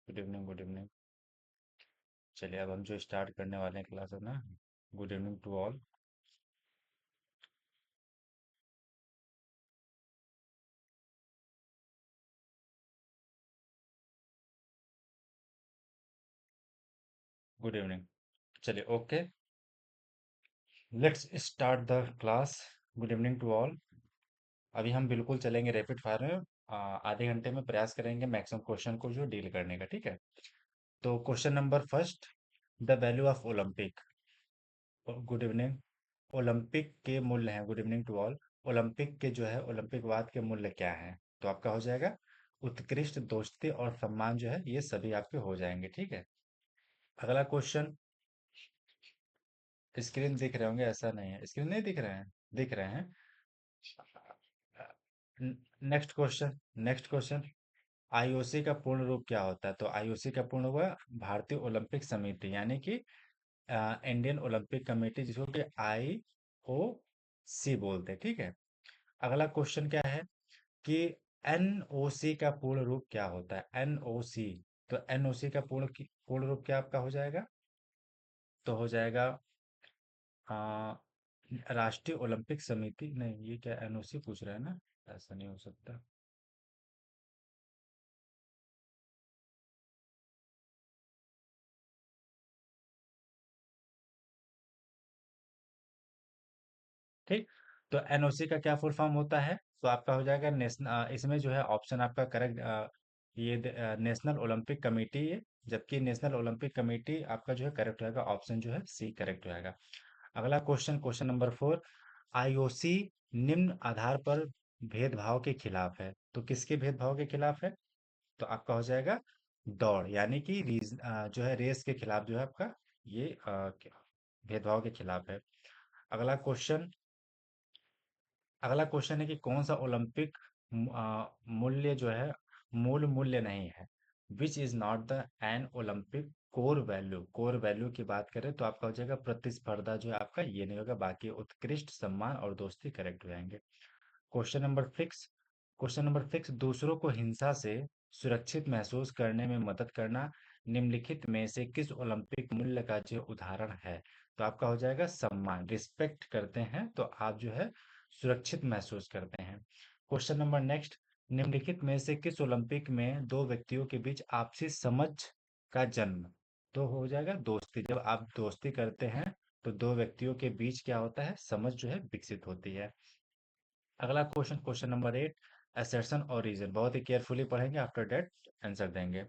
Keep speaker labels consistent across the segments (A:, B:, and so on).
A: Good evening, good evening. चलिए अब हम जो स्टार्ट करने वाले हैं क्लास है ना। Good evening to all. Good evening. चलिए okay, let's start the class. Good evening to all. अभी हम बिल्कुल चलेंगे रैपिड फायर में। आधे घंटे में प्रयास करेंगे मैक्सिमम क्वेश्चन को जो डील करने का, ठीक है। तो question number first, the value of Olympic. Good evening. Olympic के मूल्य हैं, good evening to all. Olympic के जो है ओलंपिकवाद के मूल्य क्या हैं? तो आपका हो जाएगा उत्कृष्ट, दोस्ती और सम्मान, जो है ये सभी आपके हो जाएंगे, ठीक है। अगला क्वेश्चन। स्क्रीन दिख रहे होंगे, ऐसा नहीं है स्क्रीन नहीं दिख रहे हैं, दिख रहे हैं। Next question, next question. IOC का पूर्ण रूप क्या होता है? तो आईओसी का पूर्ण हुआ भारतीय ओलंपिक समिति, यानी कि इंडियन ओलंपिक कमेटी, जिसको कि आई ओ सी बोलते हैं, ठीक है। अगला क्वेश्चन क्या है कि एनओसी का पूर्ण रूप क्या होता है? एनओसी। तो एनओसी का पूर्ण रूप क्या आपका हो जाएगा? तो हो जाएगा आ, राष्ट्रीय ओलंपिक समिति। नहीं, ये क्या एनओसी पूछ रहा है ना, ऐसा नहीं हो सकता। ठीक। तो एनओसी का क्या फुल फॉर्म होता है? तो आपका हो जाएगा नेशनल, इसमें जो है ऑप्शन आपका करेक्ट, ये नेशनल ओलंपिक कमेटी है। जबकि नेशनल ओलंपिक कमेटी आपका जो है करेक्ट होगा, ऑप्शन जो है सी करेक्ट होगा। अगला question, question number four. IOC निम्न आधार पर भेदभाव के खिलाफ है। तो किसके भेदभाव के खिलाफ है? तो आपका हो जाएगा दौड़, यानी कि जो है रेस के खिलाफ जो है आपका ये भेदभाव के खिलाफ है। अगला क्वेश्चन, अगला क्वेश्चन है कि कौन सा ओलंपिक मूल्य जो है मूल मूल्य नहीं है? Which is not the an Olympic core value. Core value की बात करें तो आपका हो जाएगा प्रतिस्पर्धा, जो है आपका ये नहीं होगा। बाकी उत्कृष्ट, सम्मान और दोस्ती करेक्ट हो जाएंगे। Question number six, question number six. दूसरों को हिंसा से सुरक्षित महसूस करने में मदद करना निम्नलिखित में से किस ओलंपिक मूल्य का जो उदाहरण है? तो आपका हो जाएगा सम्मान, रिस्पेक्ट करते हैं तो आप जो है सुरक्षित महसूस करते हैं। Question number next. निम्नलिखित में से किस ओलंपिक में दो व्यक्तियों के बीच आपसी समझ का जन्म? तो हो जाएगा दोस्ती। जब आप दोस्ती करते हैं तो दो व्यक्तियों के बीच क्या होता है? समझ जो है विकसित होती है। अगला question, question number eight. Assertion और रीजन बहुत ही केयरफुली पढ़ेंगे, आफ्टर दैट आंसर देंगे।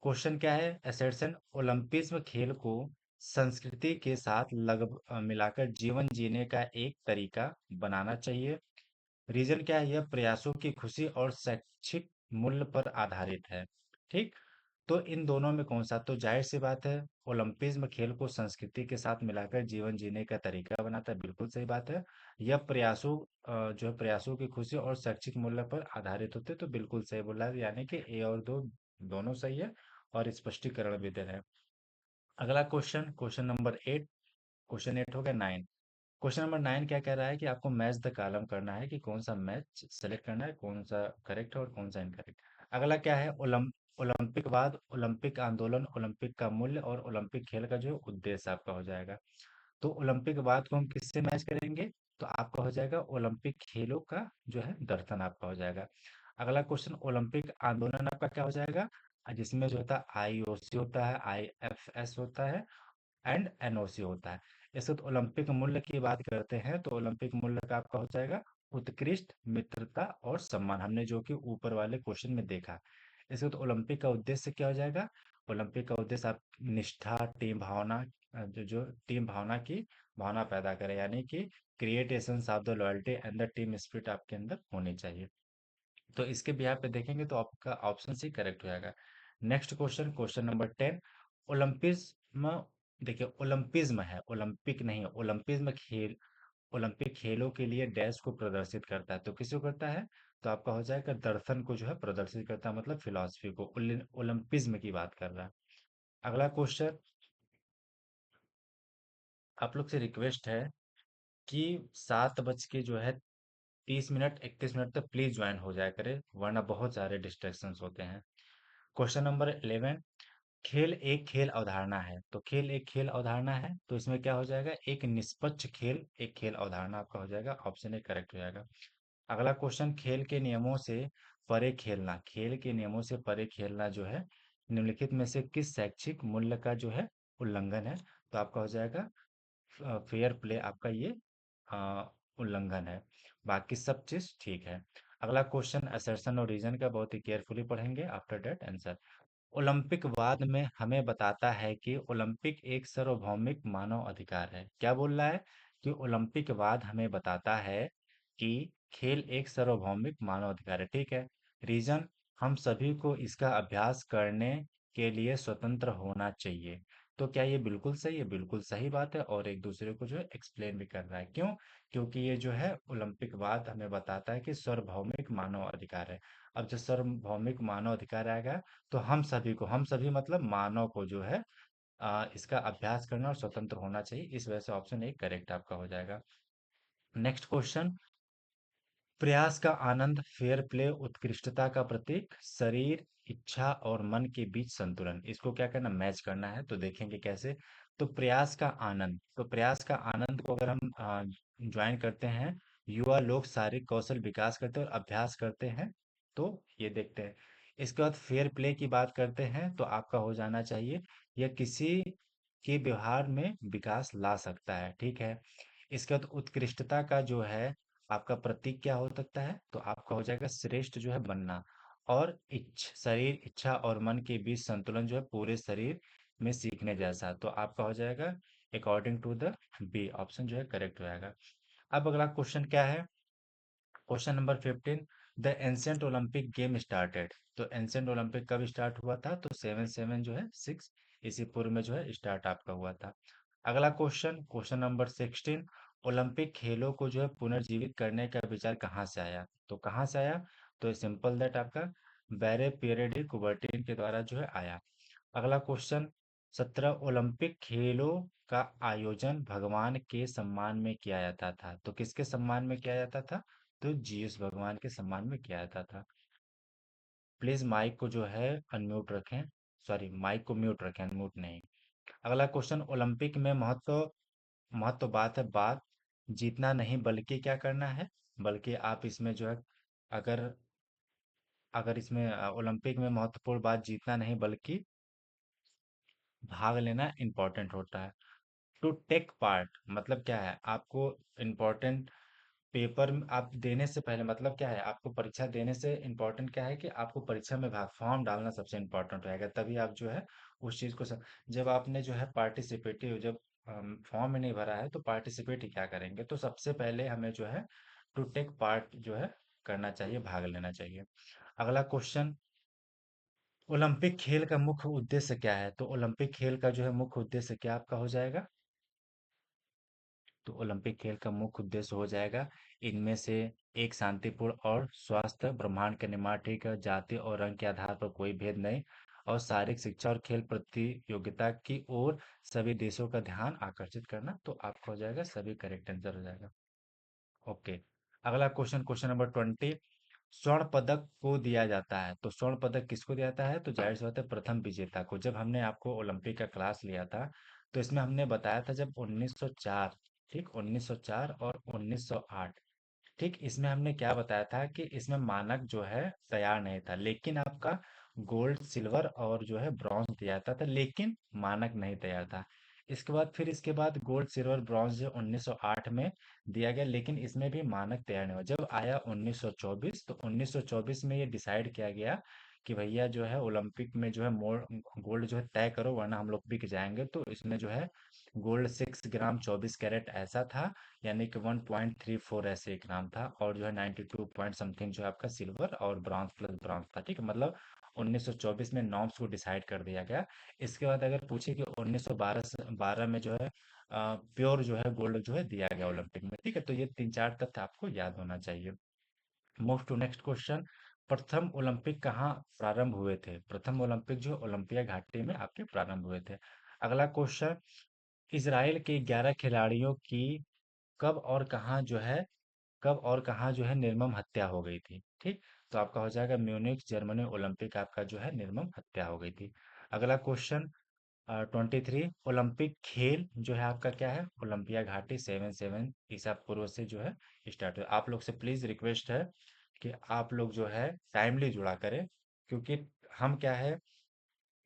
A: क्वेश्चन क्या है? असर्शन, ओलंपिज्म खेल को संस्कृति के साथ मिलाकर जीवन जीने का एक तरीका बनाना चाहिए। रीजन क्या है? यह प्रयासों की खुशी और शैक्षिक मूल्य पर आधारित है। ठीक। तो इन दोनों में कौन सा? तो जाहिर सी बात है, ओलंपिज्म खेल को संस्कृति के साथ मिलाकर जीवन जीने का तरीका बनाता है, बिल्कुल सही बात है। यह प्रयासों जो है प्रयासों की खुशी और शैक्षिक मूल्य पर आधारित होते, तो बिल्कुल सही बोला है, यानी कि ए और दो दोनों सही है और स्पष्टीकरण भी दे रहे हैं। अगला question, question number eight. Question eight हो गया नाइन। क्वेश्चन नंबर नाइन क्या कह रहा है कि आपको मैच द कॉलम करना है, कि कौन सा मैच सेलेक्ट करना है, कौन सा करेक्ट है और कौन सा इनकरेक्ट। अगला क्या है? ओलंपिकवाद, ओलंपिक आंदोलन, ओलंपिक का मूल्य और ओलंपिक खेल का जो उद्देश्य आपका हो जाएगा। तो ओलंपिकवाद को हम किससे मैच करेंगे? तो आपका हो जाएगा ओलंपिक खेलों का जो है दर्शन आपका हो जाएगा। अगला क्वेश्चन, ओलंपिक आंदोलन आपका क्या हो जाएगा? जिसमें जो होता है आईओसी होता है, आईएफएस होता है एंड एनओसी होता है। इसके बाद ओलंपिक मूल्य की बात करते हैं तो ओलंपिक मूल्य का आपका हो जाएगा उत्कृष्ट, मित्रता और सम्मान, हमने जो कि ऊपर वाले क्वेश्चन में देखा। इसके बाद ओलंपिक का उद्देश्य क्या हो जाएगा? ओलंपिक का उद्देश्य आप निष्ठा, टीम भावना, जो जो टीम भावना की भावना पैदा करे, यानी कि create a sense of the loyalty and the team spirit आपके अंदर होनी चाहिए। तो इसके बिहार पे देखेंगे तो आपका ऑप्शन सी करेक्ट हो जाएगा। Next question, question number ten. Olympism, देखिए ओलंपिज्म है, ओलंपिक नहीं है। ओलंपिज्म खेल, ओलंपिक खेलों के लिए डैश को प्रदर्शित करता है, तो किसको करता है? तो आपका हो जाएगा दर्शन को जो है प्रदर्शित करता है, मतलब फिलॉसफी को। ओलंपिज्म की बात कर रहा है। अगला क्वेश्चन, आप लोग से रिक्वेस्ट है कि 7 बज के जो है 30 मिनट 31 मिनट तक प्लीज ज्वाइन हो जाया करे, वरना बहुत सारे डिस्ट्रैक्शंस होते हैं। क्वेश्चन नंबर 11, खेल एक खेल अवधारणा है। तो खेल एक खेल अवधारणा है, तो इसमें क्या हो जाएगा, एक निष्पक्ष खेल एक खेल अवधारणा आपका हो जाएगा, ऑप्शन ए करेक्ट हो जाएगा। अगला क्वेश्चन, खेल के नियमों से परे खेलना, खेल के नियमों से परे खेलना जो है निम्नलिखित में से किस शैक्षिक मूल्य का जो है उल्लंघन है? तो आपका हो जाएगा फेयर प्ले, आपका ये अ, उल्लंघन है। बाकी सब चीज ठीक है। अगला क्वेश्चन, असर्शन और रीजन का बहुत ही केयरफुली पढ़ेंगे, आफ्टर दैट आंसर। ओलंपिक वाद में हमें बताता है कि ओलंपिक एक सार्वभौमिक मानव अधिकार है। क्या बोल रहा है? कि ओलंपिक वाद हमें बताता है कि खेल एक सार्वभौमिक मानव अधिकार है, ठीक है। रीजन, हम सभी को इसका अभ्यास करने के लिए स्वतंत्र होना चाहिए। तो क्या ये बिल्कुल सही है? बिल्कुल सही बात है, और एक दूसरे को जो है एक्सप्लेन भी कर रहा है। क्यों? क्योंकि ये जो है ओलंपिक वाद हमें बताता है कि सार्वभौमिक मानव अधिकार है। अब जब सार्वभौमिक मानव अधिकार आएगा, तो हम सभी को, हम सभी मतलब मानव को जो है इसका अभ्यास करना और स्वतंत्र होना चाहिए। इस वजह से ऑप्शन ए करेक्ट आपका हो जाएगा। नेक्स्ट क्वेश्चन, प्रयास का आनंद, फेयर प्ले, उत्कृष्टता का प्रतीक, शरीर, इच्छा और मन के बीच संतुलन। इसको क्या करना, मैच करना है। तो देखेंगे कैसे। तो प्रयास का आनंद, तो प्रयास का आनंद को अगर हम ज्वाइन करते हैं, युवा लोग शारीरिक कौशल विकास करते हैं और अभ्यास करते हैं, तो ये देखते हैं। इसके बाद फेयर प्ले की बात करते हैं, तो आपका हो जाना चाहिए, यह किसी के व्यवहार में विकास ला सकता है, ठीक है। इसके बाद उत्कृष्टता का जो है आपका प्रतीक क्या हो सकता है, तो आपका हो जाएगा श्रेष्ठ जो है बनना। और शरीर, इच्छा और मन के बीच संतुलन जो है पूरे शरीर में सीखने जैसा। तो आपका हो जाएगा according to the B, option जो है करेक्ट हो जाएगा। अब अगला क्वेश्चन क्या है, question number 15, the ancient Olympic game started. तो एंशियंट ओलंपिक कब स्टार्ट हुआ था? तो 7 जो है 6 इसी पूर्व में जो है स्टार्ट आपका हुआ था। अगला क्वेश्चन, क्वेश्चन नंबर 16, ओलंपिक खेलों को जो है पुनर्जीवित करने का विचार कहाँ से आया? तो कहाँ से आया? तो सिंपल दैट आपका बैरे पियरे डी कुबर्टिन के द्वारा जो है आया। अगला क्वेश्चन, 17 ओलंपिक खेलों का आयोजन भगवान के सम्मान में किया जाता था। तो किसके सम्मान में किया जाता था? तो जीसस भगवान के सम्मान में किया जाता था। प्लीज माइक को जो है अनम्यूट रखें, सॉरी माइक को म्यूट रखें, अनम्यूट नहीं। अगला क्वेश्चन, ओलंपिक में महत्व बात है, बात जीतना नहीं बल्कि क्या करना है, बल्कि आप इसमें जो है, अगर अगर इसमें ओलंपिक में महत्वपूर्ण बात जीतना नहीं बल्कि भाग लेना इंपॉर्टेंट होता है। टू टेक पार्ट मतलब क्या है, आपको इम्पोर्टेंट पेपर आप देने से पहले, मतलब क्या है, आपको परीक्षा देने से इम्पोर्टेंट क्या है कि आपको परीक्षा में भाग फॉर्म डालना सबसे इम्पोर्टेंट रहेगा, तभी आप जो है उस चीज़ को जब आपने जो है पार्टिसिपेटिव, जब फॉर्म में नहीं भरा है तो पार्टिसिपेट ही क्या करेंगे। तो सबसे पहले हमें जो है टू टेक पार्ट जो है करना चाहिए, भाग लेना चाहिए। अगला क्वेश्चन, ओलंपिक खेल का मुख्य उद्देश्य क्या है? तो ओलंपिक खेल का जो है मुख्य उद्देश्य क्या आपका हो जाएगा? तो ओलंपिक खेल का मुख्य उद्देश्य हो जाएगा इनमें से एक, शांतिपूर्ण और स्वस्थ ब्रह्मांड का निर्माण, ठीक है, जाति और रंग के आधार पर कोई भेद नहीं, और शारीरिक शिक्षा और खेल प्रतियोगिता की ओर सभी देशों का ध्यान आकर्षित करना। तो आपका हो जाएगा सभी करेक्ट आंसर हो जाएगा। ओके। अगला क्वेश्चन, क्वेश्चन नंबर 20, स्वर्ण पदक को दिया जाता है। तो स्वर्ण पदक किसको दिया जाता है? तो जाहिर सी बात है प्रथम विजेता को। जब हमने आपको ओलंपिक का क्लास लिया था, तो इसमें हमने बताया था जब 1904, ठीक, 1904 और 1908, ठीक, इसमें हमने क्या बताया था कि इसमें मानक जो है तैयार नहीं था, लेकिन आपका गोल्ड, सिल्वर और जो है ब्रॉन्ज दिया जाता था, लेकिन मानक नहीं तैयार था। इसके बाद फिर इसके बाद गोल्ड, सिल्वर, ब्रॉन्ज जो 1908 में दिया गया, लेकिन इसमें भी मानक तैयार नहीं हुआ। जब आया 1924, तो 1924 में ये डिसाइड किया गया कि भैया जो है ओलंपिक में जो है मोर गोल्ड जो है तय करो, वरना हम लोग बिक जाएंगे। तो इसमें जो है गोल्ड 6 ग्राम 24 कैरेट ऐसा था, यानी कि 1.34 ऐसे एक नाम था, और जो है 92 पॉइंट समथिंग जो है आपका सिल्वर और ब्रॉन्ज प्लस ब्रॉन्ज था, ठीक है। मतलब 1924 में नॉर्म्स को डिसाइड कर दिया गया। इसके बाद अगर पूछे कि 1912 से 12 में जो है प्योर जो है गोल्ड जो है दिया गया ओलंपिक में, ठीक है। तो ये तीन चार तथ्य आपको याद होना चाहिए। मूव टू नेक्स्ट क्वेश्चन, प्रथम ओलंपिक कहाँ प्रारंभ हुए थे? प्रथम ओलंपिक जो ओलंपिया घाटी में आपके प्रारंभ हुए थे। अगला क्वेश्चन, इजराइल के 11 खिलाड़ियों की कब और कहाँ जो है कब और कहाँ जो है निर्मम हत्या हो गई थी, ठीक। तो आपका हो जाएगा म्यूनिख जर्मनी ओलंपिक आपका जो है निर्मम हत्या हो गई थी। अगला क्वेश्चन 23, ओलंपिक खेल जो है आपका क्या है, ओलंपिया घाटी 77 ईसा पूर्व से जो है स्टार्ट हुआ। आप लोग से प्लीज रिक्वेस्ट है कि आप लोग जो है टाइमली जुड़ा करें, क्योंकि हम क्या है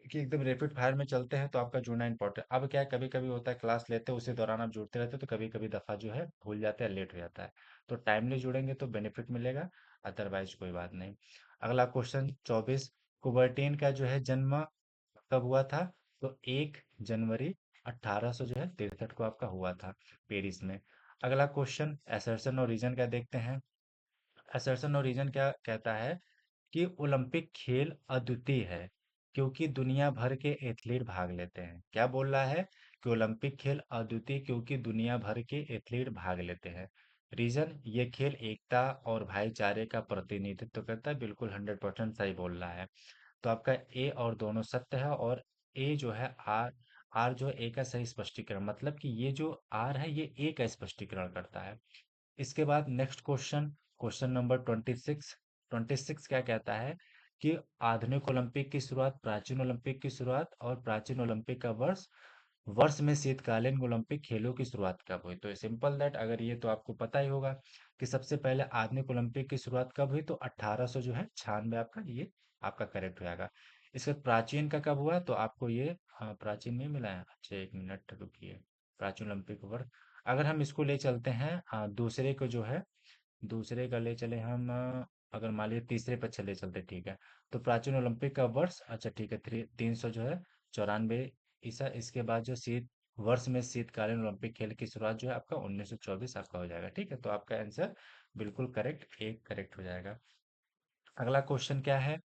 A: कि एकदम रैपिड फायर में चलते हैं तो आपका जुड़ना इंपॉर्टेंट। अब क्या है, कभी कभी होता है क्लास लेते हैं उसी दौरान आप जुड़ते रहते हैं तो कभी कभी दफा जो है भूल जाते हैं, लेट हो जाता है। तो टाइमली जुड़ेंगे तो बेनिफिट मिलेगा, अदरवाइज कोई बात नहीं। अगला क्वेश्चन 24, कुबर्टीन का जो है जन्म कब हुआ था, तो 1 जनवरी 1800 जो है 63 को आपका हुआ था, पेरिस में। अगला क्वेश्चन असर्शन और रीजन का देखते हैं। असर्शन और रीजन क्या कहता है कि ओलंपिक खेल अद्वितीय है क्योंकि दुनिया भर के एथलीट भाग लेते हैं। क्या बोल रहा है कि ओलंपिक खेल अद्वितीय क्योंकि दुनिया भर के एथलीट भाग लेते हैं। रीजन, ये खेल एकता और भाईचारे का प्रतिनिधित्व करता है, बिल्कुल 100% सही बोल रहा है। तो आपका ए और दोनों सत्य है, और ए जो है आर, आर जो है ए का सही स्पष्टीकरण, मतलब कि ये जो आर है ये ए का स्पष्टीकरण करता है। इसके बाद नेक्स्ट क्वेश्चन, क्वेश्चन नंबर 26। 26 क्या कहता है कि आधुनिक ओलंपिक की शुरुआत, प्राचीन ओलंपिक की शुरुआत और प्राचीन ओलंपिक का वर्ष, वर्ष में शीतकालीन ओलंपिक खेलों की शुरुआत कब हुई। तो सिंपल दैट, अगर ये तो आपको पता ही होगा कि सबसे पहले आधुनिक ओलंपिक की शुरुआत कब हुई, तो 1800 जो है 96 आपका, ये आपका करेक्ट हो जाएगा। इसके बाद प्राचीन का कब हुआ, तो आपको ये, हाँ प्राचीन में मिला है, अच्छा एक मिनट रुकिए। प्राचीन ओलंपिक वर्ष, अगर हम इसको ले चलते हैं दूसरे को जो है, दूसरे का ले चले हम, अगर मान लीजिए तीसरे पर चले चलते, ठीक है। तो प्राचीन ओलंपिक का वर्ष, अच्छा ठीक है, 300 जो है 94 ईसा। इसके बाद जो शीत वर्ष में शीतकालीन ओलंपिक खेल की शुरुआत जो है आपका 1924 आपका हो जाएगा, ठीक है। तो आपका आंसर बिल्कुल करेक्ट, एक करेक्ट हो जाएगा। अगला क्वेश्चन क्या है,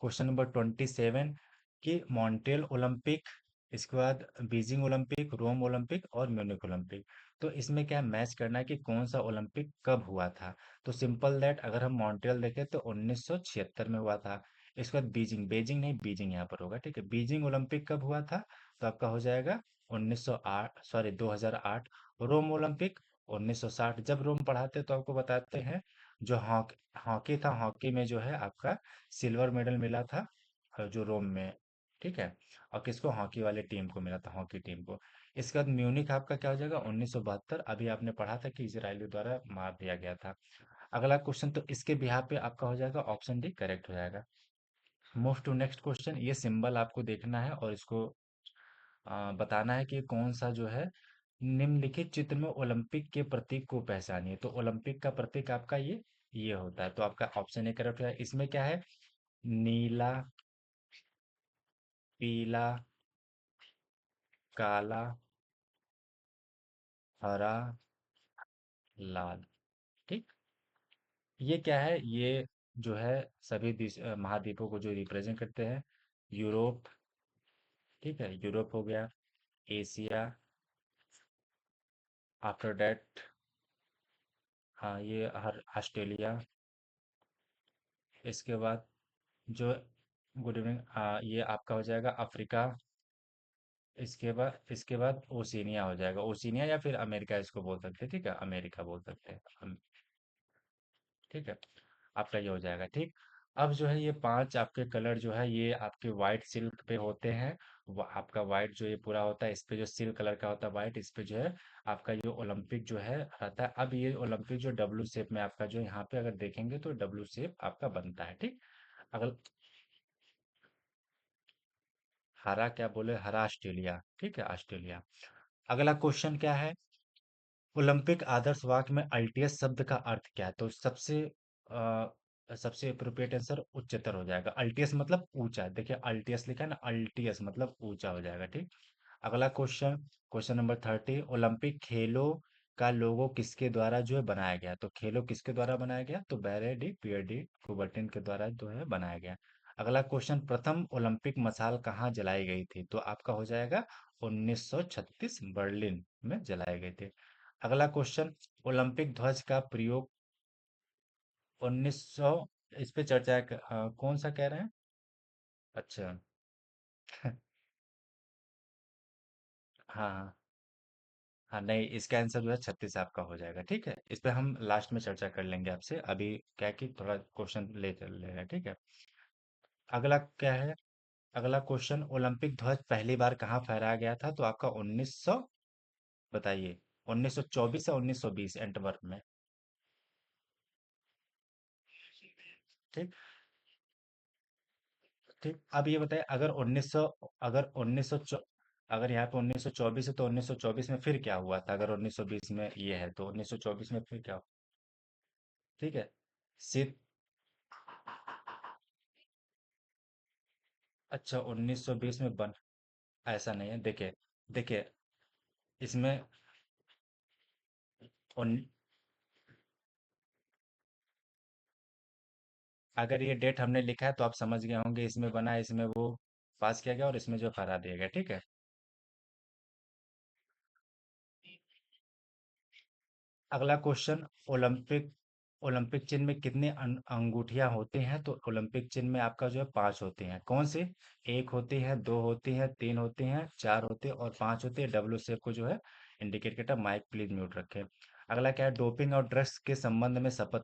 A: क्वेश्चन नंबर 27, कि मॉन्ट्रियल ओलंपिक, इसके बाद बीजिंग ओलंपिक, रोम ओलंपिक और म्यूनिख ओलंपिक। तो इसमें क्या मैच करना है कि कौन सा ओलंपिक कब हुआ था। तो सिंपल दैट, अगर हम मॉन्ट्रियल देखें तो 1976 में हुआ था। इसके बाद बीजिंग, बीजिंग नहीं बीजिंग यहाँ पर होगा, ठीक है। बीजिंग ओलंपिक कब हुआ था, तो आपका हो जाएगा 1908, सॉरी 2008। रोम ओलंपिक 1960। जब रोम पढ़ाते तो आपको बताते हैं, जो हॉकी, हॉकी था, हॉकी में जो है आपका सिल्वर मेडल मिला था जो रोम में, ठीक है। और किसको, हॉकी वाले टीम को मिला था, हॉकी टीम को। इसके बाद म्यूनिख आपका क्या हो जाएगा 1972, अभी आपने पढ़ा था कि इजरायली द्वारा मार दिया गया था। अगला क्वेश्चन, तो इसके बिहार पे आपका हो जाएगा ऑप्शन डी करेक्ट हो जाएगा। मूव टू नेक्स्ट क्वेश्चन, ये सिंबल आपको देखना है और इसको बताना है कि कौन सा जो है निम्नलिखित चित्र में ओलंपिक के प्रतीक को पहचानिए। तो ओलंपिक का प्रतीक आपका ये होता है, तो आपका ऑप्शन ए करेक्ट है। इसमें क्या है, नीला, पीला, काला, हरा, लाल, ठीक। ये क्या है, ये जो है सभी महाद्वीपों को जो रिप्रेजेंट करते हैं। यूरोप, ठीक है, यूरोप हो गया, एशिया, आफ्टर दैट, हाँ ये हर ऑस्ट्रेलिया। इसके बाद जो, गुड इवनिंग, ये आपका हो जाएगा अफ्रीका। इसके बाद ओशिनिया हो जाएगा, ओशिनिया या फिर अमेरिका इसको बोल सकते हैं, ठीक है, अमेरिका बोल सकते हैं ठीक है। आपका ये हो जाएगा, ठीक। अब जो है ये पांच आपके कलर जो है ये आपके व्हाइट सिल्क पे होते हैं। आपका व्हाइट जो ये पूरा होता है, इस पे जो सिल्क कलर का होता है व्हाइट, इस पे जो है आपका ये ओलंपिक जो है रहता है। अब ये ओलंपिक जो डब्लू शेप में आपका जो यहाँ पे अगर देखेंगे तो डब्लू शेप आपका बनता है, ठीक। अगर हरा क्या बोले, हरा ऑस्ट्रेलिया, ठीक है, ऑस्ट्रेलिया। अगला क्वेश्चन क्या है, ओलंपिक आदर्श वाक्य में अल्टियस शब्द का अर्थ क्या है। तो सबसे अप्रोप्रिएट आंसर उच्चतर हो जाएगा। अल्टियस मतलब ऊंचा, देखिए अल्टियस लिखा है ना, अल्टियस मतलब ऊंचा हो जाएगा, ठीक। अगला क्वेश्चन, क्वेश्चन नंबर 30, ओलंपिक खेलों का लोगो किसके द्वारा जो है बनाया गया। तो खेलो किसके द्वारा बनाया गया, तो बैरे डी पियर डी कुबर्टिन के द्वारा जो है बनाया गया। अगला क्वेश्चन, प्रथम ओलंपिक मशाल कहाँ जलाई गई थी। तो आपका हो जाएगा 1936 बर्लिन में जलाए गए थे। अगला क्वेश्चन, ओलंपिक ध्वज का प्रयोग 1900, इस पे चर्चा कौन सा कह रहे हैं, अच्छा हाँ हाँ हाँ नहीं, इसका आंसर जो है 36 आपका हो जाएगा। ठीक है, इस पे हम लास्ट में चर्चा कर लेंगे आपसे। अभी क्या है कि थोड़ा क्वेश्चन ले चल रहे हैं। ठीक है, अगला क्या है? अगला क्वेश्चन, ओलंपिक ध्वज पहली बार कहाँ फहराया गया था? तो आपका 1900, बताइए, 1924 या 1920 एंटवर्प में। ठीक। ठीक, अब ये बताइए, अगर 1900, अगर 1900, अगर यहाँ पे 1924 है तो 1924 में फिर क्या हुआ था? अगर 1920 में ये है तो 1924 में फिर क्या? ठीक है, सिर्फ, अच्छा 1920 में बन, ऐसा नहीं है, देखिए, देखिए इसमें उन, अगर ये डेट हमने लिखा है तो आप समझ गए होंगे, इसमें बना है, इसमें वो पास किया गया और इसमें जो फहरा दिया गया। ठीक है, अगला क्वेश्चन, ओलंपिक, ओलंपिक चिन्ह में कितने अंगूठियां होती हैं? तो ओलंपिक चिन्ह में आपका जो है 5 होती हैं। कौन सी? एक होती है, दो होती है, तीन होती हैं, चार होती है और पांच होती है। डब्ल्यू शेप को जो है इंडिकेट करता है। माइक प्लीज म्यूट रखें। अगला क्या है, डोपिंग और ड्रग्स के संबंध में शपथ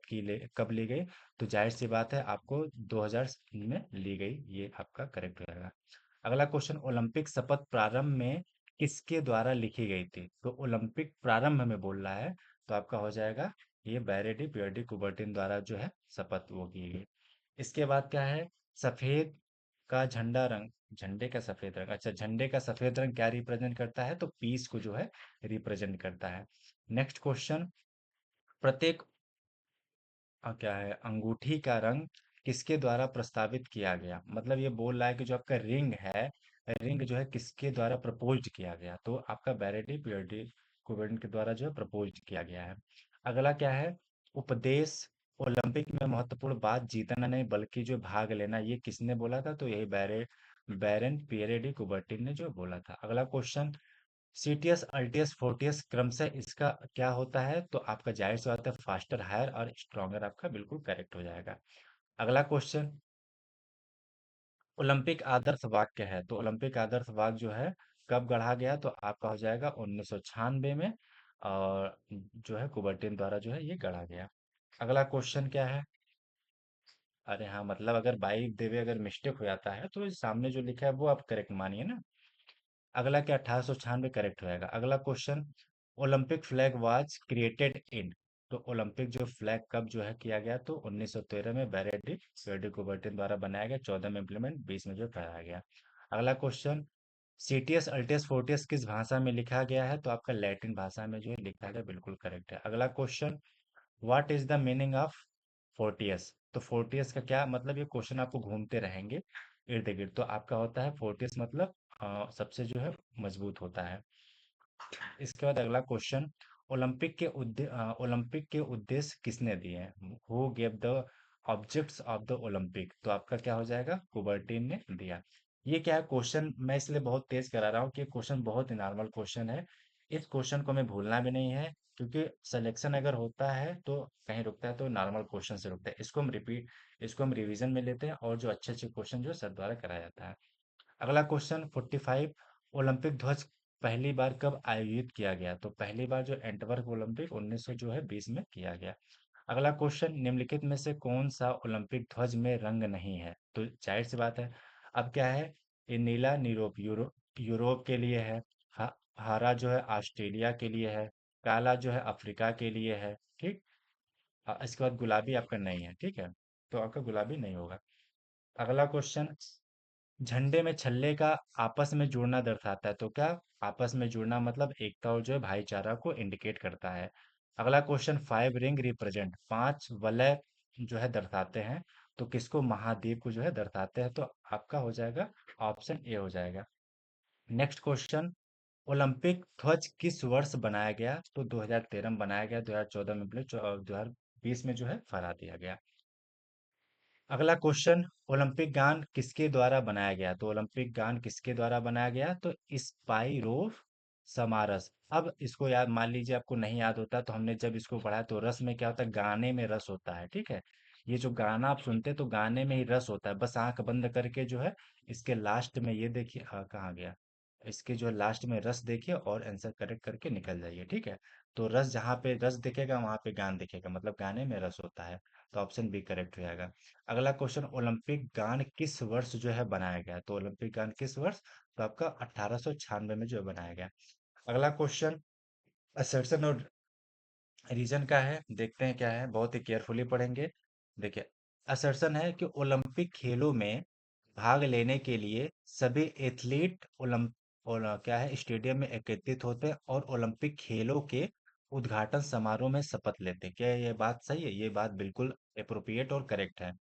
A: कब ली गई? तो जाहिर सी बात है, आपको 2000 में ली गई, ये आपका करेक्ट हो जाएगा। अगला क्वेश्चन, ओलंपिक शपथ प्रारंभ में किसके द्वारा लिखी गई थी? तो ओलंपिक प्रारंभ में बोल रहा है, तो आपका हो जाएगा ये बैरेडी पियर्डी कुबर्टिन द्वारा जो है शपथ वो की गई। इसके बाद क्या है, सफेद का झंडा रंग, झंडे का सफेद रंग, अच्छा झंडे का सफेद रंग क्या रिप्रेजेंट करता है? तो पीस को जो है रिप्रेजेंट करता है। नेक्स्ट क्वेश्चन, प्रत्येक क्या है, अंगूठी का रंग किसके द्वारा प्रस्तावित किया गया? मतलब ये बोल रहा है कि जो आपका रिंग है, रिंग जो है किसके द्वारा प्रपोज्ड किया गया? तो आपका बैरेडी पियर्डी कुबर्टिन के द्वारा जो है प्रपोज्ड किया गया है। अगला क्या है, उपदेश, ओलंपिक में महत्वपूर्ण बात जीतना नहीं बल्कि जो भाग लेना, ये किसने बोला था? तो यही बैरन पियरेडी कुबर्टिन ने जो बोला था। अगला क्वेश्चन, सीटीएस अल्टियस फोर्टियस क्रमशः इसका क्या होता है? तो आपका जाहिर सी बात है, फास्टर, हायर और स्ट्रॉन्गर आपका बिल्कुल करेक्ट हो जाएगा। अगला क्वेश्चन, ओलंपिक आदर्श वाक्य है, तो ओलंपिक आदर्श वाक्य जो है कब गढ़ा गया? तो आपका हो जाएगा 1996 में, और जो है कुबर्टिन द्वारा जो है ये गढ़ा गया। अगला क्वेश्चन क्या है? अरे हाँ, मतलब अगर बाई द वे अगर मिस्टेक हो जाता है तो सामने जो लिखा है वो आप करेक्ट मानिए ना। अगला क्या, 1896 करेक्ट हो जाएगा। अगला question, Olympic flag was created in, तो ओलंपिक जो फ्लैग कब जो है किया गया? तो 1913 में बैरेडी फ्रेडरिक कुबर्टिन द्वारा बनाया गया, 14 में इम्प्लीमेंट, 20 में जो फहराया गया। अगला क्वेश्चन, सीटीएस अल्टियस फोर्टियस किस भाषा में लिखा गया है? तो आपका लैटिन भाषा में जो है लिखा गया, बिल्कुल करेक्ट है। अगला question, what is the meaning of Fortius? तो फोर्टियस का क्या मतलब? ये क्वेश्चन आपको घूमते रहेंगे इर्द गिर्द। तो आपका होता है फोर्टियस मतलब सबसे जो है मजबूत होता है। इसके बाद अगला क्वेश्चन, ओलंपिक के उद्देश्य किसने दिए हैं? Who gave the objects of the Olympic? तो आपका क्या हो जाएगा? कुबर्टिन ने दिया। ये क्या है क्वेश्चन, मैं इसलिए बहुत तेज करा रहा हूँ कि क्वेश्चन बहुत ही नॉर्मल क्वेश्चन है। इस क्वेश्चन को हमें भूलना भी नहीं है, क्योंकि सिलेक्शन अगर होता है तो कहीं रुकता है तो नॉर्मल क्वेश्चन से रुकता है। इसको हम रिवीजन में लेते हैं और जो अच्छे अच्छे क्वेश्चन जो सर द्वारा कराया जाता है। अगला क्वेश्चन 45, ओलंपिक ध्वज पहली बार कब आयोजित किया गया? तो पहली बार जो एंटवर्प ओलंपिक 1900 जो है 20 में किया गया। अगला क्वेश्चन, निम्नलिखित में से कौन सा ओलंपिक ध्वज में रंग नहीं है? तो जाहिर सी बात है, अब क्या है, ये नीला यूरोप के लिए है, हरा जो है ऑस्ट्रेलिया के लिए है, काला जो है अफ्रीका के लिए है। ठीक, इसके बाद गुलाबी आपका नहीं है। ठीक है, तो आपका गुलाबी नहीं होगा। अगला क्वेश्चन, झंडे में छल्ले का आपस में जुड़ना दर्शाता है, तो क्या? आपस में जुड़ना मतलब एकता और जो है भाईचारा को इंडिकेट करता है। अगला क्वेश्चन, 5 रिंग रिप्रेजेंट, 5 वलय जो है दर्शाते हैं, तो किसको? महाद्वीप को जो है दर्शाते हैं। तो आपका हो जाएगा ऑप्शन ए हो जाएगा। नेक्स्ट क्वेश्चन, ओलंपिक ध्वज किस वर्ष बनाया गया? तो 2013 में बनाया गया, 2014 में 2020 में जो है फहरा दिया गया। अगला क्वेश्चन, ओलंपिक गान किसके द्वारा बनाया गया? तो ओलंपिक गान किसके द्वारा बनाया गया? तो स्पाइरोफ समारस। अब इसको याद, मान लीजिए आपको नहीं याद होता, तो हमने जब इसको पढ़ा तो रस में क्या होता है? गाने में रस होता है। ठीक है, ये जो गाना आप सुनते हैं तो गाने में ही रस होता है। बस आंख बंद करके जो है इसके लास्ट में ये देखिए, कहाँ गया, इसके जो लास्ट में रस देखिए और आंसर करेक्ट करके निकल जाइए, ठीक है। तो रस, जहाँ पे रस दिखेगा वहां पे गान दिखेगा, मतलब गाने में रस होता है। तो ऑप्शन बी करेक्ट हो जाएगा। अगला क्वेश्चन, ओलंपिक गान किस वर्ष जो है बनाया गया? तो ओलंपिक गान किस वर्ष? तो आपका 1896 में जो है बनाया गया। अगला क्वेश्चन, असर्शन और रीजन का है, देखते हैं क्या है, बहुत ही केयरफुली पढ़ेंगे। देखिए, असर्शन है कि ओलंपिक खेलों में भाग लेने के लिए सभी एथलीट क्या है, स्टेडियम में एकत्रित होते हैं और ओलंपिक खेलों के उद्घाटन समारोह में शपथ लेते हैं। क्या ये बात सही है? ये बात बिल्कुल अप्रोप्रिएट और करेक्ट है।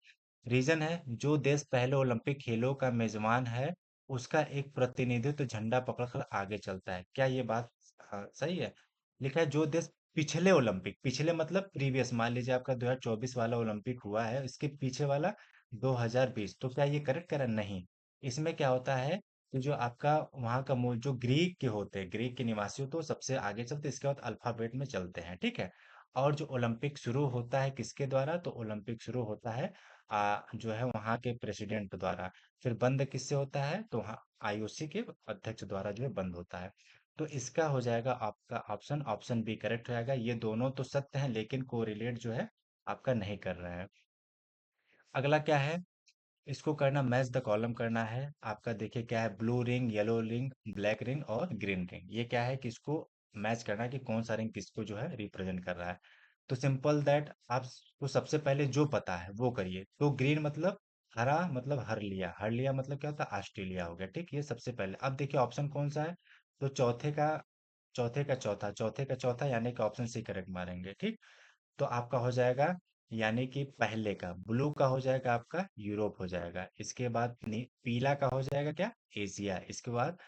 A: रीजन है, जो देश पहले ओलंपिक खेलों का मेजबान है उसका एक प्रतिनिधित्व झंडा पकड़कर आगे चलता है। क्या ये बात सही है? लिखा है, जो देश पिछले ओलंपिक, पिछले मतलब प्रीवियस, मान लीजिए आपका 2024 वाला ओलंपिक हुआ है, इसके पीछे वाला 2020, तो क्या ये करेक्ट करा? नहीं। इसमें क्या होता है कि जो आपका वहाँ का मूल जो ग्रीक के होते हैं, ग्रीक के निवासी हो तो सबसे आगे चलते, इसके बाद अल्फाबेट में चलते हैं, ठीक है। और जो ओलंपिक शुरू होता है किसके द्वारा? तो ओलंपिक शुरू होता है जो है वहाँ के प्रेसिडेंट द्वारा। फिर बंद किससे होता है? तो वहाँ आईओसी के अध्यक्ष द्वारा जो है बंद होता है। तो इसका हो जाएगा आपका ऑप्शन, ऑप्शन बी करेक्ट हो जाएगा। ये दोनों तो सत्य हैं लेकिन कोरिलेट जो है आपका नहीं कर रहे हैं। अगला क्या है? इसको करना, मैच द कॉलम करना है आपका। देखिए क्या है, blue ring, yellow ring, black ring और ग्रीन रिंग। ये क्या है कि इसको मैच करना है कि कौन सा रिंग किसको जो है रिप्रेजेंट कर रहा है। तो सिंपल दैट, आपको सबसे पहले जो पता है वो करिए। तो ग्रीन मतलब हरा, मतलब हर लिया, हर लिया मतलब क्या होता है? ऑस्ट्रेलिया हो गया, ठीक। ये सबसे पहले। अब देखिए ऑप्शन कौन सा है? तो चौथे का चौथा यानी कि ऑप्शन सी करेक्ट मारेंगे, ठीक। तो आपका हो जाएगा, यानी कि पहले का ब्लू का हो जाएगा आपका यूरोप हो जाएगा। इसके बाद पीला का हो जाएगा क्या? एशिया। इसके बाद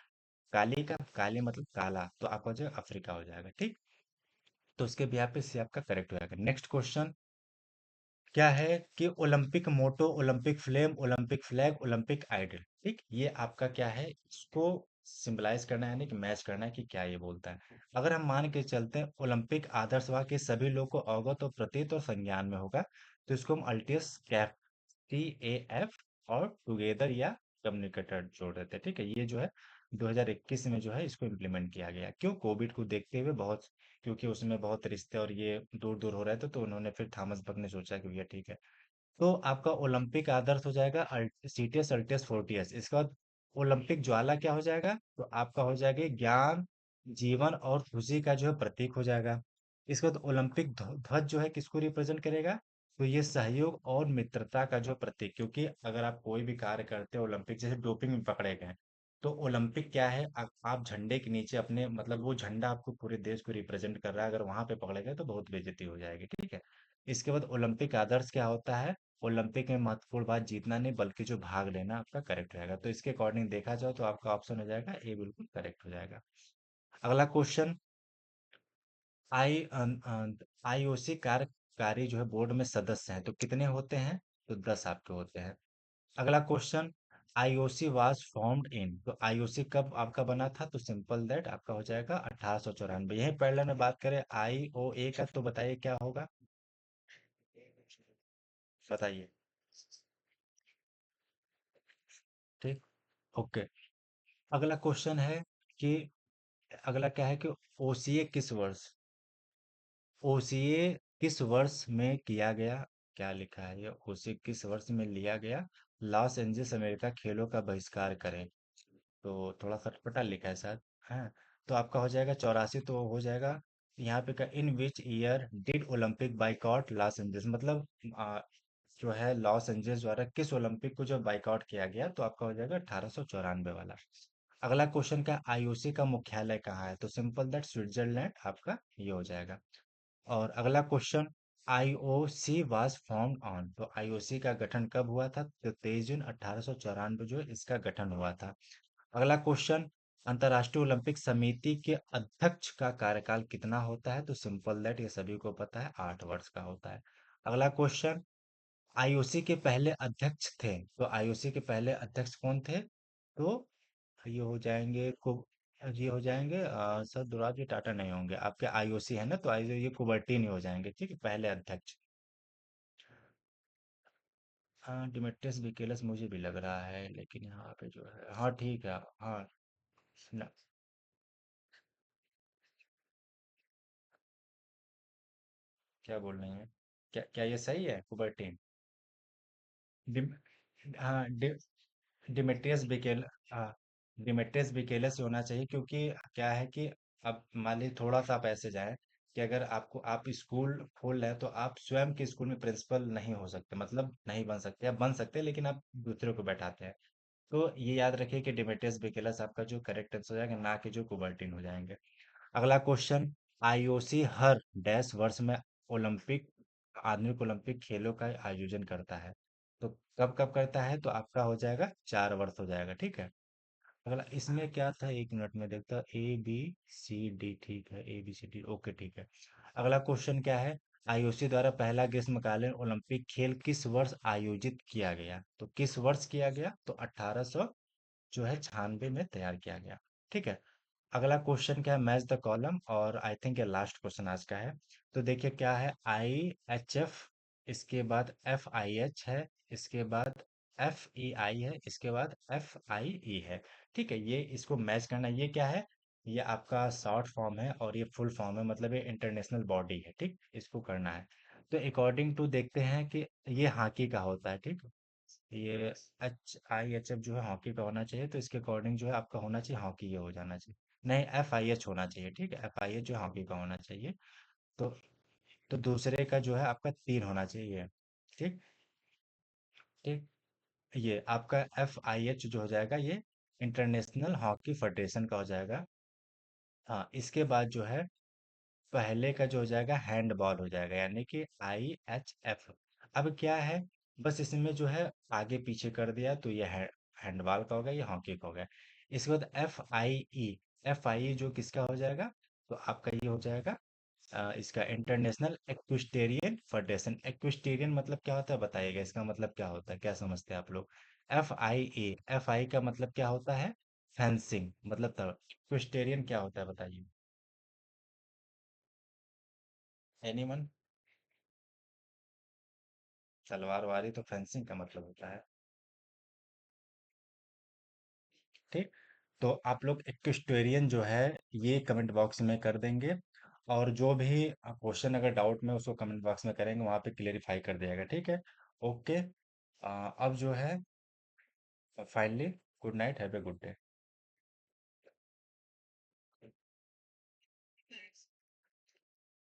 A: काली का, काली मतलब काला, तो आपका हो जाएगा अफ्रीका हो जाएगा, ठीक। तो उसके भी पे सी आपका करेक्ट हो जाएगा। नेक्स्ट क्वेश्चन क्या है कि Olympic motto, Olympic flame, Olympic flag, Olympic idol, ठीक। ये आपका क्या है, इसको सिंबलाइज करना है, यानी कि मैच करना है कि क्या ये बोलता है। अगर हम मान के चलते हैं ओलंपिक आदर्श वाक्य के सभी लोग को अवगत और प्रतीत और संज्ञान में होगा, तो इसको हम अल्टियस कैफ, TAF और टुगेदर या कम्युनिकेटर जोड़ देते हैं, ठीक है। ये जो है 2021 में जो है इसको इम्प्लीमेंट किया गया। क्यों? कोविड को देखते हुए बहुत, क्योंकि उसमें बहुत रिश्ते और ये दूर दूर हो रहे थे, तो उन्होंने फिर थॉमस बक ने सोचा कि भैया ठीक है। तो आपका ओलंपिक आदर्श हो जाएगा सीटियस अल्टियस फोर्टियस। इसके बाद ओलंपिक ज्वाला क्या हो जाएगा? तो आपका हो जाएगा ज्ञान, जीवन और खुशी का जो है प्रतीक हो जाएगा। इसके बाद ओलंपिक ध्वज जो है किसको रिप्रेजेंट करेगा? तो ये सहयोग और मित्रता का जो प्रतीक, क्योंकि अगर आप कोई भी कार्य करते हो ओलंपिक, जैसे डोपिंग में पकड़े गए, तो ओलंपिक क्या है, आप झंडे के नीचे अपने, मतलब वो झंडा आपको पूरे देश को रिप्रेजेंट कर रहा है, अगर वहां पे पकड़े गए तो बहुत बेइज्जती हो जाएगी, ठीक है। इसके बाद ओलंपिक आदर्श क्या होता है? ओलंपिक में महत्वपूर्ण बात जीतना नहीं बल्कि जो भाग लेना, आपका करेक्ट रहेगा। तो इसके अकॉर्डिंग देखा जाए तो आपका ऑप्शन हो जाएगा ए, बिल्कुल करेक्ट हो जाएगा। अगला क्वेश्चन, आई आईओसी कार्यकारी जो है बोर्ड में सदस्य हैं तो कितने होते हैं? तो 10 आपके होते हैं। अगला question, IOC was formed in, तो आईओसी कब आपका बना था? तो सिंपल दैट आपका हो जाएगा 1894। यही पहले में बात करें IOA का, तो बताइए क्या होगा? बताइए। ठीक, ओके। अगला क्वेश्चन है कि, अगला क्या है कि ओसीए किस वर्ष, ओसीए किस वर्ष में किया गया? क्या लिखा है ये, ओसीए किस वर्ष में लिया गया? लॉस एंजल्स अमेरिका खेलों का बहिष्कार करें। तो थोड़ा खटपटा लिखा है शायद। हाँ, तो आपका हो जाएगा 84, तो हो जाएगा यहाँ पे का, in which year did Olympic boycott Los Angeles, मतलब जो है लॉस एंजल्स द्वारा किस ओलंपिक को जो बाइकआउट किया गया, तो आपका हो जाएगा 1894 वाला। अगला क्वेश्चन का, आईओसी का मुख्यालय कहाँ है? तो सिंपल दैट स्विट्जरलैंड आपका ये हो जाएगा। और अगला question, IOC was formed on, तो आईओसी का गठन कब हुआ था? तो 23 जून 1894 जो है इसका गठन हुआ था। अगला क्वेश्चन, अंतर्राष्ट्रीय ओलंपिक समिति के अध्यक्ष का कार्यकाल कितना होता है? तो सिंपल दैट ये सभी को पता है, 8 वर्ष का होता है। अगला क्वेश्चन, आईओसी के पहले अध्यक्ष थे, तो आईओसी के पहले अध्यक्ष कौन थे? तो ये हो जाएंगे ये हो जाएंगे सर दुराज, ये टाटा नहीं होंगे, आपके आईओसी है ना, तो आई ये कुबर्टीन ही हो जाएंगे, ठीक है, पहले अध्यक्ष। हाँ, डिमेट्रियस बिकेलस मुझे भी लग रहा है, लेकिन यहाँ पे जो है, हाँ ठीक है, हाँ। न, क्या बोल रहे हैं? क्या क्या ये सही है कुबर्टीन? डिम, हाँ, डिमेट्रियस बिकेल, हाँ, डिमेट्रियस बिकेलस ही होना चाहिए, क्योंकि क्या है कि अब मान लीजिए थोड़ा सा आप ऐसे जाए कि अगर आपको आप स्कूल खोल रहे हैं तो आप स्वयं के स्कूल में प्रिंसिपल नहीं हो सकते, मतलब नहीं बन सकते, आप बन सकते हैं लेकिन आप दूसरे को बैठाते हैं। तो ये याद रखिए कि डिमेट्रियस बिकेलस आपका जो करेक्ट आंसर हो जाएगा, ना कि जो कुबर्टिन हो जाएंगे। अगला क्वेश्चन, आईओसी हर डैश वर्ष में ओलंपिक आधुनिक ओलंपिक खेलों का आयोजन करता है। तो कब कब करता है? तो आपका हो जाएगा 4 वर्ष हो जाएगा, ठीक है। अगला इसमें क्या था, 1 मिनट में देखता, ABCD, ठीक है, ABCD, ओके, ठीक है। अगला क्वेश्चन क्या है, आईओसी द्वारा पहला ग्रीष्मकालीन ओलंपिक खेल किस वर्ष आयोजित किया गया? तो किस वर्ष किया गया? तो 1800 जो है 96 में तैयार किया गया, ठीक है। अगला क्वेश्चन क्या है, मैच द कॉलम, और आई थिंक ये लास्ट क्वेश्चन आज का है। तो देखिए क्या है, IHF, इसके बाद FIH है, इसके बाद FEI है, इसके बाद FIE है, ठीक है। ये इसको मैच करना, ये क्या है, ये आपका शॉर्ट फॉर्म है और ये फुल फॉर्म है, मतलब ये इंटरनेशनल बॉडी है, ठीक, इसको करना है। तो अकॉर्डिंग टू देखते हैं कि ये हॉकी का होता है, ठीक। ये HIHF जो है हॉकी का होना चाहिए, तो इसके अकॉर्डिंग जो है आपका होना चाहिए हॉकी, ये हो जाना चाहिए। नहीं, FIH होना चाहिए, ठीक है, FIH जो है हॉकी का होना चाहिए। तो दूसरे का जो है आपका 3 होना चाहिए, ठीक। ठीक, ये आपका FIH जो हो जाएगा, ये इंटरनेशनल हॉकी फेडरेशन का हो जाएगा। हाँ, इसके बाद जो है पहले का जो हो जाएगा हैंडबॉल हो जाएगा, यानी कि IHF। अब क्या है, बस इसमें जो है आगे पीछे कर दिया, तो ये हैंडबॉल का हो गया, ये हॉकी का हो गया। इसके बाद FIE जो किसका हो जाएगा? तो आपका ये हो जाएगा इसका इंटरनेशनल एक्विस्टेरियन फेडरेशन। एक्विस्टेरियन मतलब क्या होता है बताइएगा, इसका मतलब क्या होता है, क्या समझते हैं आप लोग? FIA का मतलब क्या होता है? फेंसिंग मतलब, तब एक्विस्टेरियन क्या होता है बताइए? एनीवन? तलवारबाजी तो फेंसिंग का मतलब होता है, ठीक। तो आप लोग इक्वेस्टेरियन जो है ये कमेंट बॉक्स में कर देंगे, और जो भी क्वेश्चन अगर डाउट में उसको कमेंट बॉक्स में करेंगे, वहां पे क्लेरिफाई कर दिएगा, ठीक है। ओके, अब जो है finally, good night, have a good day.